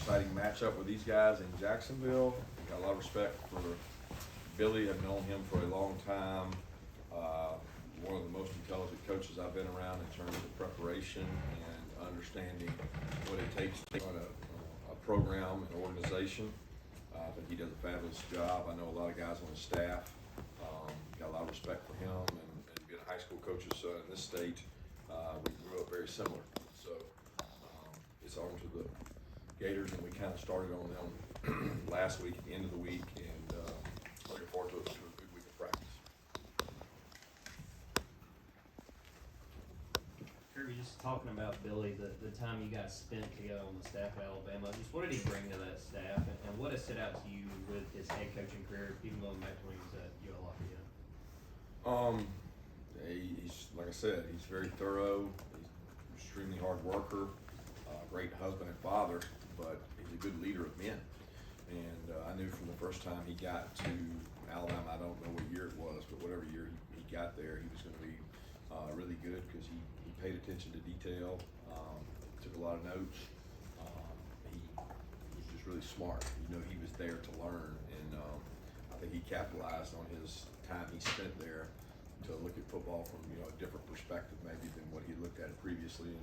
exciting matchup with these guys in Jacksonville. Got a lot of respect for Billy. I've known him for a long time. One of the most intelligent coaches I've been around in terms of preparation and understanding what it takes to run a program and organization. I think he does a fabulous job. I know a lot of guys on his staff. Got a lot of respect for him, and being a high school coach's son in this state, we grew up very similar. So it's on to the Gators, and we kind of started on them last week at the end of the week, and looking forward to a good week of practice. Kirby, just talking about Billy, the time you guys spent together on the staff at Alabama, just what did he bring to that staff, and what has stood out to you with his head coaching career, even going back to when he was at UL Lafayette? He's like I said, he's very thorough. He's an extremely hard worker, great husband and father, but he's a good leader of men. And I knew from the first time he got to Alabama, I don't know what year it was, but whatever year he got there, he was going to be really good because he paid attention to detail, took a lot of notes. He was just really smart. You know, he was there to learn, and I think he capitalized on his time he spent there to look at football from a different perspective maybe than what he looked at it previously, and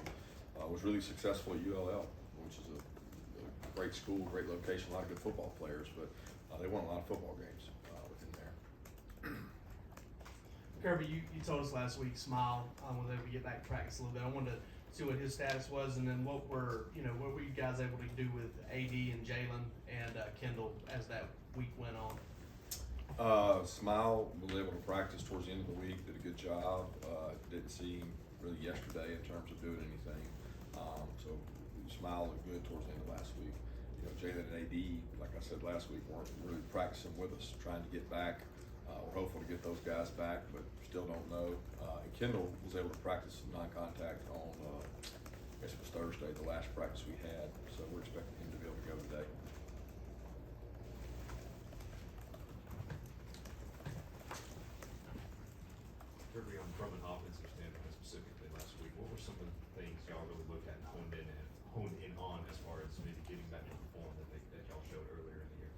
was really successful at ULL, which is a great school, great location, a lot of good football players, but they won a lot of football games within there. Kirby, you told us last week, smile, when we get back to practice a little bit. I wanted to see what his status was, and then what were you guys able to do with AD and Jalen and Kendall as that week went on? Smile was able to practice towards the end of the week, did a good job. Didn't see him really yesterday in terms of doing anything. So Smile looked good towards the end of last week. Jalen and AD, like I said last week, weren't really practicing with us, trying to get back. We're hopeful to get those guys back, but still don't know. And Kendall was able to practice non-contact on, I guess it was Thursday, the last practice we had. So we're expecting him to be able to go today. Kirby, from an offensive standpoint specifically last week, what were some of the things y'all really looked at and honed in on as far as maybe getting back to the form that y'all showed earlier in the year?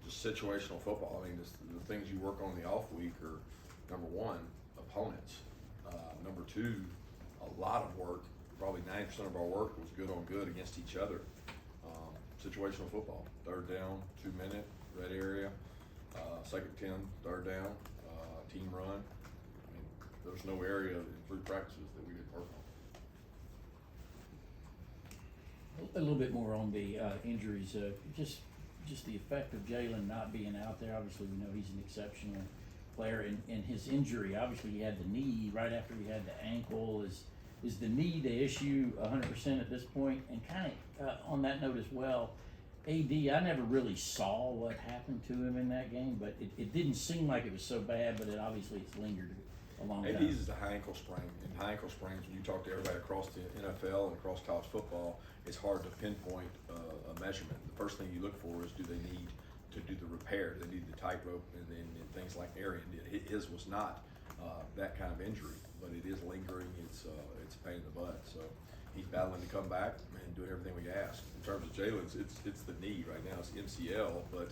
Just situational football. I mean, the things you work on in the off week are, number one, opponents. Number two, a lot of work, probably 90% of our work was good on good against each other. Situational football, third down, 2 minute, red area, second 10, third down, team run. I mean, there's no area in 3 practices that we didn't work on. A little bit more on the injuries, just the effect of Jalen not being out there. Obviously, we know he's an exceptional player, and his injury, obviously he had the knee right after he had the ankle. Is the knee the issue 100% at this point? And kind of on that note as well, AD, I never really saw what happened to him in that game, but it didn't seem like it was so bad, but it's lingered a long time. AD's is a high ankle sprain, and high ankle sprains, when you talk to everybody across the NFL and across college football, it's hard to pinpoint a measurement. The first thing you look for is, do they need to do the repair? Do they need the tightrope and things like Arian did? His was not that kind of injury, but it is lingering. It's a pain in the butt. So he's battling to come back and doing everything we ask. In terms of Jalen's, it's the knee right now. It's MCL, but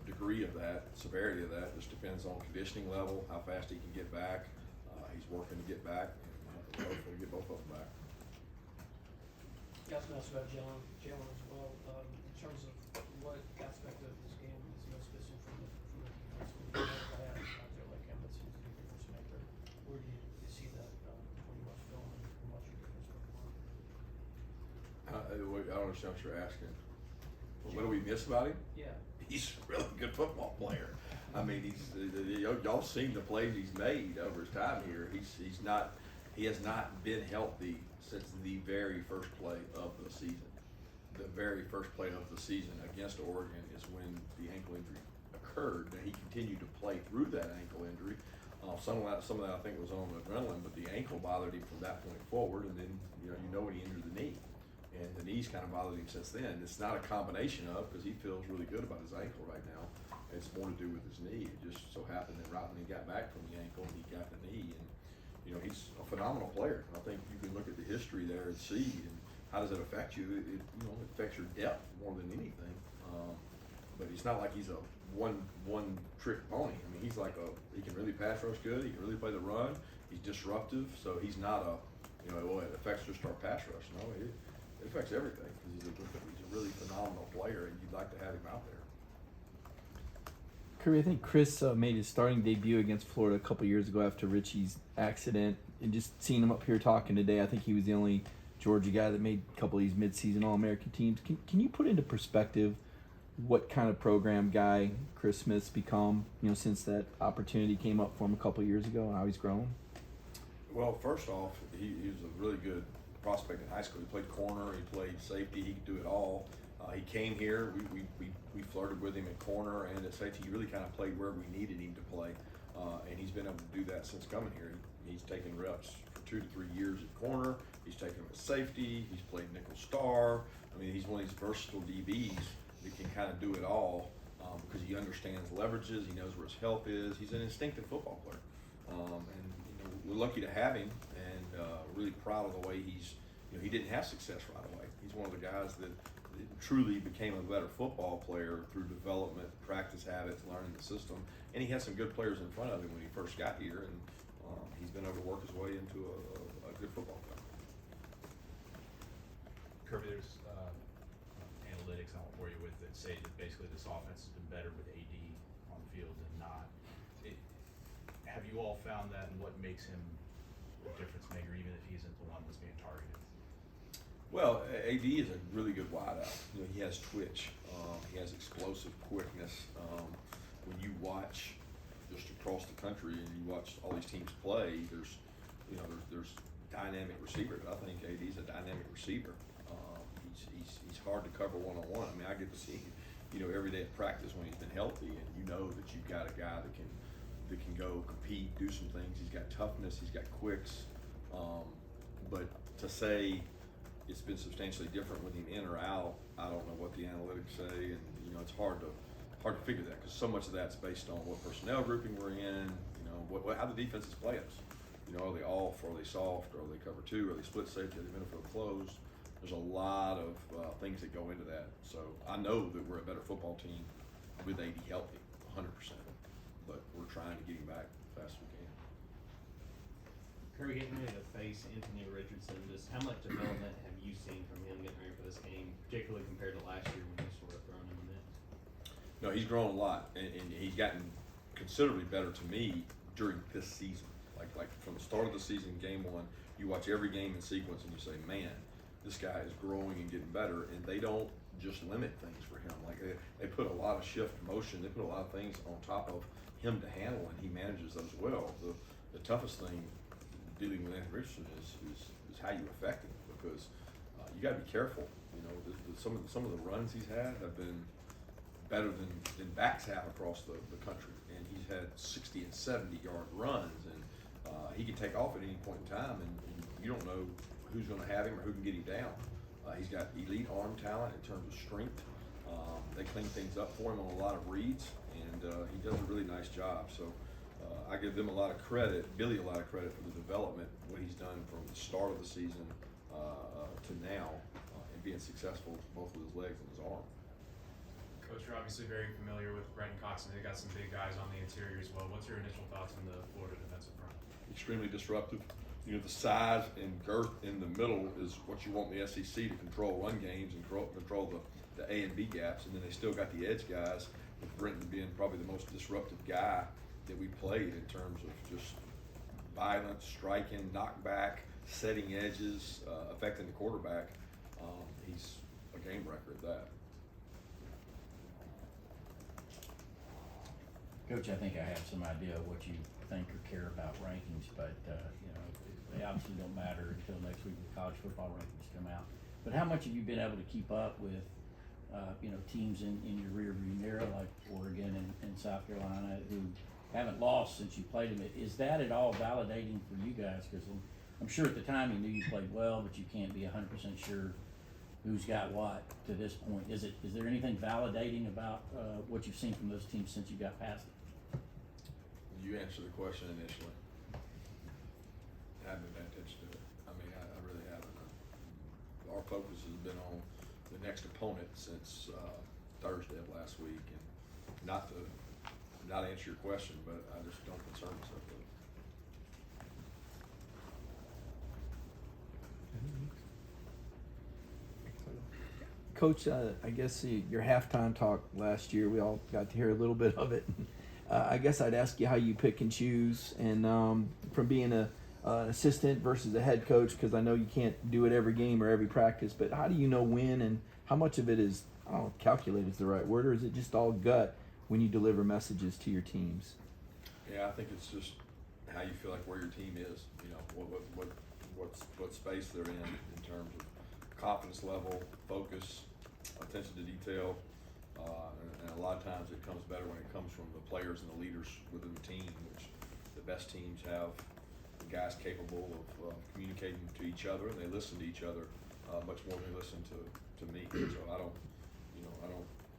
degree of that, severity of that, just depends on conditioning level, how fast he can get back. He's working to get back, and hopefully get both of them back. You also asked about Jalen as well. In terms of what aspect of this game is most missing from the defense? When you have guys out there like Emmett seems to be a difference maker, where do you see that when you watch film and watch your defense perform? I don't understand what you're asking. What do we miss about him? Yeah. He's a really good football player. I mean, y'all seen the plays he's made over his time here. He has not been healthy since the very first play of the season. The very first play of the season against Oregon is when the ankle injury occurred. Now, he continued to play through that ankle injury. Some of that I think was on adrenaline, but the ankle bothered him from that point forward, and then you know when he injured the knee. And the knee's kind of bothered him since then. It's not a combination of, because he feels really good about his ankle right now. It's more to do with his knee. It just so happened that right when he got back from the ankle, he got the knee. And, he's a phenomenal player. I think you can look at the history there and see, and how does it affect you? It affects your depth more than anything. But it's not like he's a one trick pony. I mean, he's like he can really pass rush good. He can really play the run. He's disruptive. So he's not it affects just our pass rush. No, it affects everything because he's a really phenomenal player, and you'd like to have him out there. Kirby, I think Chris made his starting debut against Florida a couple years ago after Richie's accident, and just seeing him up here talking today, I think he was the only Georgia guy that made a couple of these midseason All-American teams. Can you put into perspective what kind of program guy Chris Smith's become, since that opportunity came up for him a couple of years ago, and how he's grown? Well, first off, he was a really good prospect in high school. He played corner, he played safety, he could do it all. He came here, we flirted with him at corner and at safety. He really kind of played where we needed him to play, and he's been able to do that since coming here. He's taken reps for 2 to 3 years at corner. He's taken them at safety. He's played nickel star. I mean, he's one of these versatile DBs that can kind of do it all because he understands leverages. He knows where his health is. He's an instinctive football player, and we're lucky to have him, and really proud of the way he didn't have success right away. He's one of the guys that truly became a better football player through development, practice habits, learning the system, and he had some good players in front of him when he first got here, and he's been able to work his way into a good football player. Kirby, there's analytics I won't bore you with that say that basically this offense has been better with AD on the field than not. Have you all found that, and what makes him a difference maker, even if he isn't the one that's being targeted? Well, AD is a really good wideout. He has twitch. He has explosive quickness. When you watch just across the country and you watch all these teams play, there's dynamic receivers. I think AD is a dynamic receiver. He's hard to cover one-on-one. I mean, I get to see him, every day at practice when he's been healthy, and that you've got a guy that can go compete, do some things. He's got toughness. He's got quicks. But to say it's been substantially different with him in or out, I don't know what the analytics say, and it's hard to figure that because so much of that's based on what personnel grouping we're in, how the defenses play us. Are they off? Are they soft? Are they cover two? Are they split safety? Are they middle field closed? There's a lot of things that go into that. So I know that we're a better football team with AD healthy, 100%. But we're trying to get him back as fast as we can. Kirby, getting ready to face Anthony Richardson, just how much development have you seen from him getting ready for this game, particularly compared to last year when you sort of thrown him in the mix? No, he's grown a lot, and he's gotten considerably better to me during this season. Like from the start of the season, game one, you watch every game in sequence and you say, man, this guy is growing and getting better, and they don't just limit things for him. Like they put a lot of shift motion, they put a lot of things on top of him to handle, and he manages those well. The toughest thing dealing with Anthony Richardson is how you affect him, because you got to be careful. Some of the runs he's had have been better than backs have across the country, and he's had 60 and 70 yard runs, and he can take off at any point in time, and you don't know who's going to have him or who can get him down. He's got elite arm talent in terms of strength. They clean things up for him on a lot of reads, and he does a really nice job. So I give them a lot of credit, Billy a lot of credit for the development, what he's done from the start of the season to now, and being successful both with his legs and his arm. Coach, you're obviously very familiar with Brenton Cox, and they got some big guys on the interior as well. What's your initial thoughts on the Florida defensive front? Extremely disruptive. The size and girth in the middle is what you want in the SEC to control run games and control the A and B gaps, and then they still got the edge guys, with Brenton being probably the most disruptive guy that we played in terms of just violence, striking, knockback, setting edges, affecting the quarterback. He's a game wrecker at that. Coach, I think I have some idea of what you think or care about rankings, but they obviously don't matter until next week the college football rankings come out. But how much have you been able to keep up with, teams in your rearview mirror like Oregon and South Carolina who haven't lost since you played them? Is that at all validating for you guys? Because I'm sure at the time you knew you played well, but you can't be 100% sure who's got what to this point. Is there anything validating about what you've seen from those teams since you got past it? You answered the question initially. I haven't been paying attention to it. I mean, I really haven't. our focus has been on the next opponent since Thursday of last week, and not to not answer your question, but I just don't concern myself with it. Coach, I guess your halftime talk last year, we all got to hear a little bit of it. I guess I'd ask you how you pick and choose, and from being an assistant versus a head coach, because I know you can't do it every game or every practice, but how do you know when, and how much of it is, I don't know if calculated is the right word, or is it just all gut when you deliver messages to your teams? Yeah, I think it's just how you feel like where your team is, you know, what space they're in terms of confidence level, focus, attention to detail, and a lot of times it comes better when it comes from the players and the leaders within the team, which the best teams have the guys capable of communicating to each other, and they listen to each other much more than they listen to me. So I don't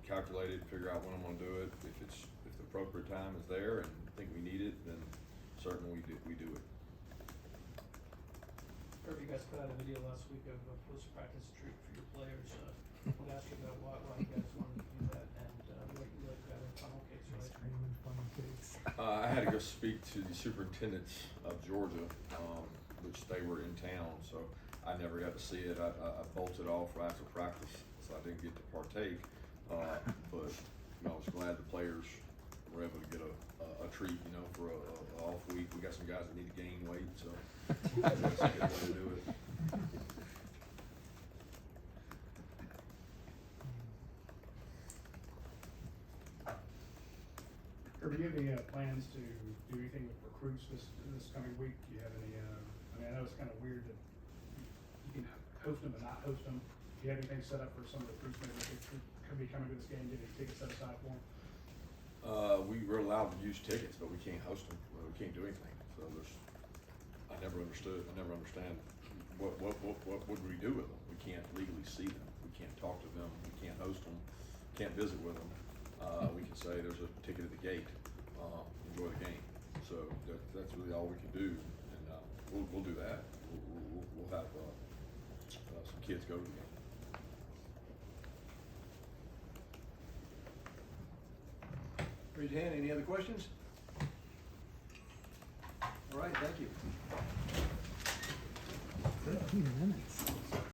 calculate it, figure out when I'm going to do it. If the appropriate time is there and think we need it, then certainly we do it. Kirby, you guys put out a video last week of a post-practice treat for your players. I want to ask you about why you guys wanted to do that, and what you like better, funnel cakes or ice cream? I had to go speak to the superintendents of Georgia, which they were in town, so I never got to see it. I bolted off right after practice, so I didn't get to partake. But I was glad the players were able to get a treat, you know, for a off week. We got some guys that need to gain weight, so that's a good way to do it. Kirby, do you have any plans to do anything with recruits this coming week? Do you have any, I mean, I know it's kind of weird that you can host them but not host them. Do you have anything set up for some of the recruits maybe that could be coming to this game, get any tickets set aside for them? We were allowed to use tickets, but we can't host them. We can't do anything. So I never understand what would we do with them? We can't legally see them. We can't talk to them. We can't host them. Can't visit with them. We can say there's a ticket at the gate. Enjoy the game. So that's really all we can do, and we'll do that. We'll have some kids go to the game. Raise your hand. Any other questions? All right, thank you. 13 minutes.